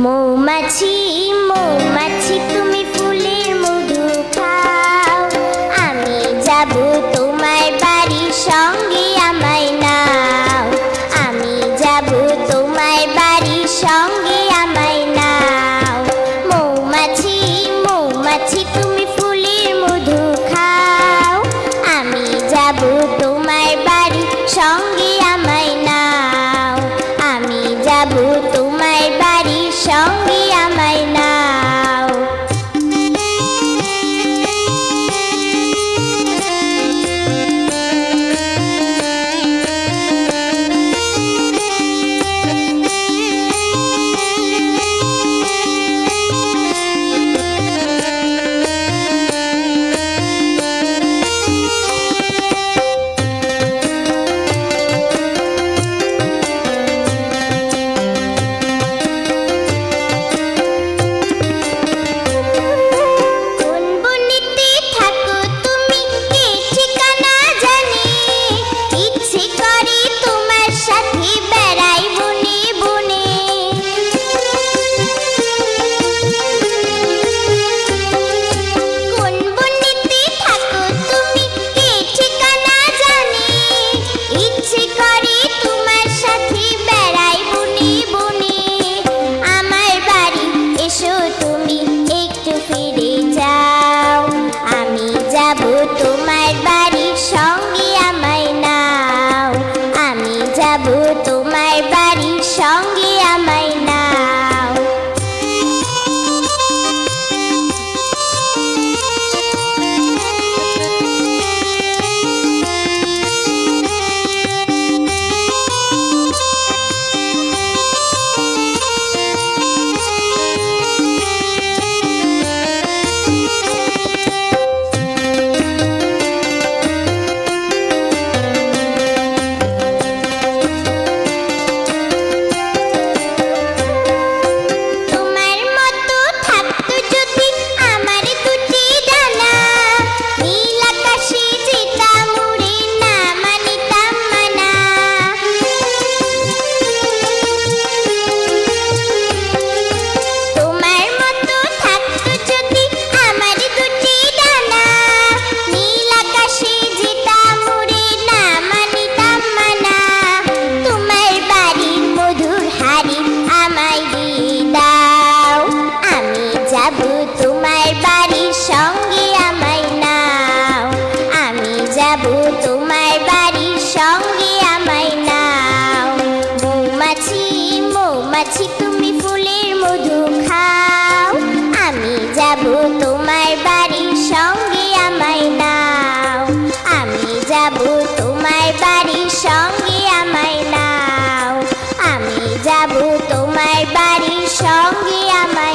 মৌমাছি মৌমাছি তুমি ফুলের মধু খাও, আমি যাব তোমার বাড়ির সঙ্গে আমায় নাও, আমি যাব তোমার বাড়ির সঙ্গে আমায় নাও। মৌমাছি মৌমাছি তুমি ফুলের মধু খাও, আমি যাব তোমার বাড়ির সঙ্গে আমায় নাও, আমি যাব তোমার বাড়ির সঙ্গে আমায় নাও। তোমার বাড়ির সঙ্গে আমায় নাও, আমি যাব তোমার বাড়ির সঙ্গে আমায় নাও। তোমার বাড়ির সঙ্গে আমায় নাও, আমি যাব তোমার বাড়ির সঙ্গে আমায় নাও। মৌমাছি মৌমাছি তুমি ফুলের মধু খাও, আমি যাব তোমার বাড়ির সঙ্গে আমায় নাও, আমি যাব তোমার বাড়ির সঙ্গে আমায় নাও, আমি যাব তোমার বাড়ির সঙ্গে আমায়